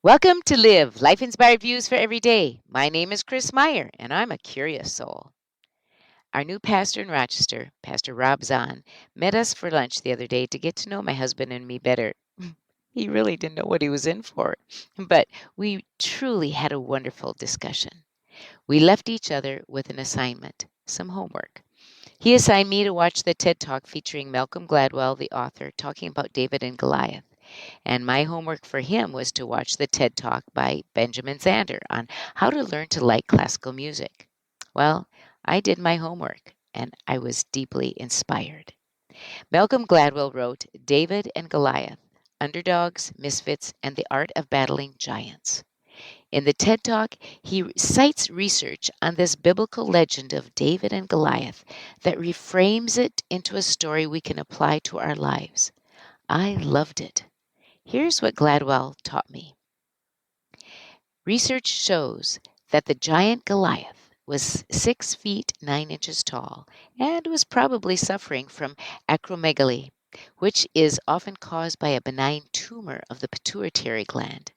Welcome to Live, Life Inspired Views for Every Day. My name is Chris Meyer, and I'm a curious soul. Our new pastor in Rochester, Pastor Rob Zahn, met us for lunch the other day to get to know my husband and me better. He really didn't know what he was in for, but we truly had a wonderful discussion. We left each other with an assignment, some homework. He assigned me to watch the TED Talk featuring Malcolm Gladwell, the author, talking about David and Goliath. And my homework for him was to watch the TED Talk by Benjamin Zander on how to learn to like classical music. Well, I did my homework and I was deeply inspired. Malcolm Gladwell wrote David and Goliath, Underdogs, Misfits, and the Art of Battling Giants. In the TED Talk, he cites research on this biblical legend of David and Goliath that reframes it into a story we can apply to our lives. I loved it. Here's what Gladwell taught me. Research shows that the giant Goliath was 6 feet 9 inches tall and was probably suffering from acromegaly, which is often caused by a benign tumor of the pituitary gland.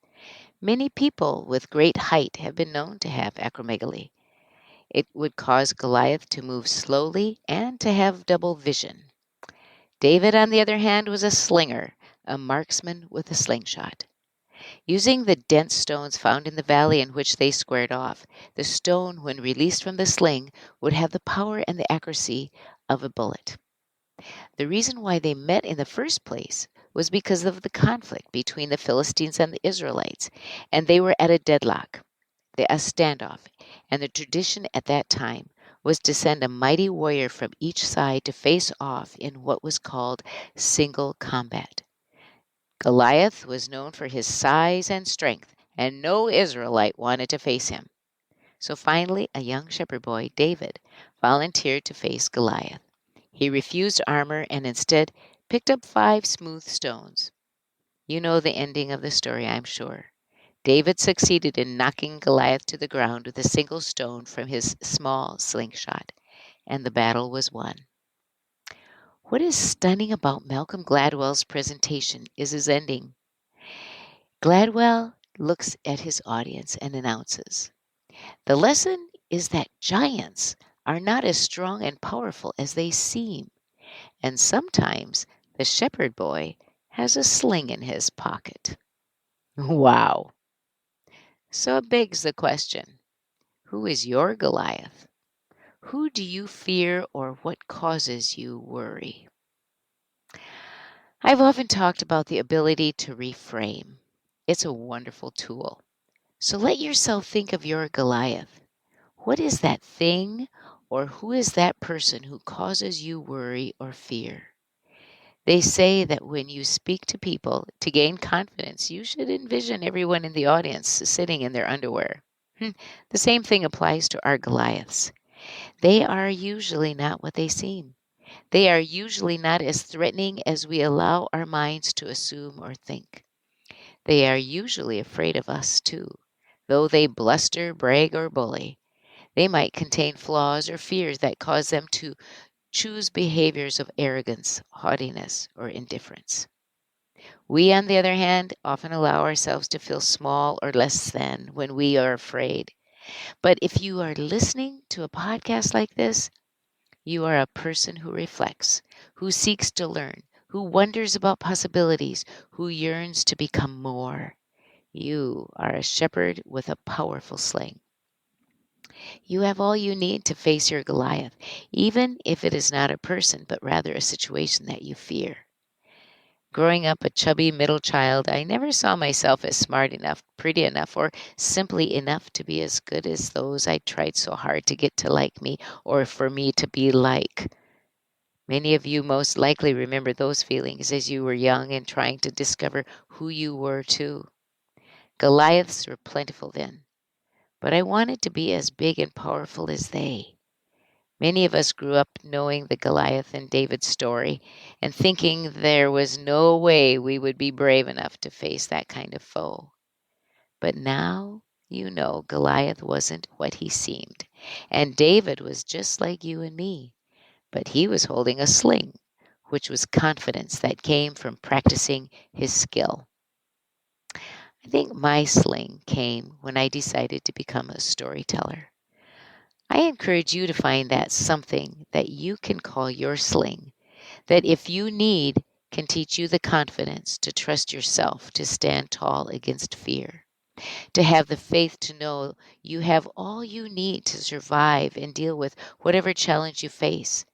Many people with great height have been known to have acromegaly. It would cause Goliath to move slowly and to have double vision. David, on the other hand, was a slinger, a marksman with a slingshot. Using the dense stones found in the valley in which they squared off, the stone, when released from the sling, would have the power and the accuracy of a bullet. The reason why they met in the first place was because of the conflict between the Philistines and the Israelites, and they were at a deadlock, a standoff, and the tradition at that time was to send a mighty warrior from each side to face off in what was called single combat. Goliath was known for his size and strength, and no Israelite wanted to face him. So finally, a young shepherd boy, David, volunteered to face Goliath. He refused armor and instead picked up 5 smooth stones. You know the ending of the story, I'm sure. David succeeded in knocking Goliath to the ground with a single stone from his small slingshot, and the battle was won. What is stunning about Malcolm Gladwell's presentation is his ending. Gladwell looks at his audience and announces, the lesson is that giants are not as strong and powerful as they seem, and sometimes the shepherd boy has a sling in his pocket. Wow. So it begs the question, who is your Goliath? Who do you fear or what causes you worry? I've often talked about the ability to reframe. It's a wonderful tool. So let yourself think of your Goliath. What is that thing or who is that person who causes you worry or fear? They say that when you speak to people to gain confidence, you should envision everyone in the audience sitting in their underwear. The same thing applies to our Goliaths. They are usually not what they seem. They are usually not as threatening as we allow our minds to assume or think. They are usually afraid of us too, though they bluster, brag, or bully. They might contain flaws or fears that cause them to choose behaviors of arrogance, haughtiness, or indifference. We, on the other hand, often allow ourselves to feel small or less than when we are afraid. But if you are listening to a podcast like this, you are a person who reflects, who seeks to learn, who wonders about possibilities, who yearns to become more. You are a shepherd with a powerful sling. You have all you need to face your Goliath, even if it is not a person, but rather a situation that you fear. Growing up a chubby middle child, I never saw myself as smart enough, pretty enough, or simply enough to be as good as those I tried so hard to get to like me or for me to be like. Many of you most likely remember those feelings as you were young and trying to discover who you were too. Goliaths were plentiful then, but I wanted to be as big and powerful as they. Many of us grew up knowing the Goliath and David story and thinking there was no way we would be brave enough to face that kind of foe. But now you know Goliath wasn't what he seemed, and David was just like you and me, but he was holding a sling, which was confidence that came from practicing his skill. I think my sling came when I decided to become a storyteller. I encourage you to find that something that you can call your sling, that if you need, can teach you the confidence to trust yourself, to stand tall against fear, to have the faith to know you have all you need to survive and deal with whatever challenge you face.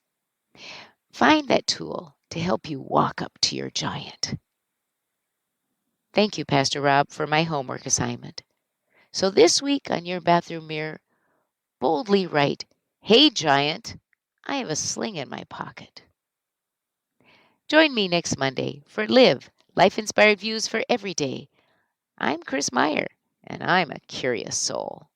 Find that tool to help you walk up to your giant. Thank you, Pastor Rob, for my homework assignment. So this week on your bathroom mirror, boldly write, "Hey, giant, I have a sling in my pocket." Join me next Monday for Live, Life Inspired Views for Every Day. I'm Chris Meyer, and I'm a curious soul.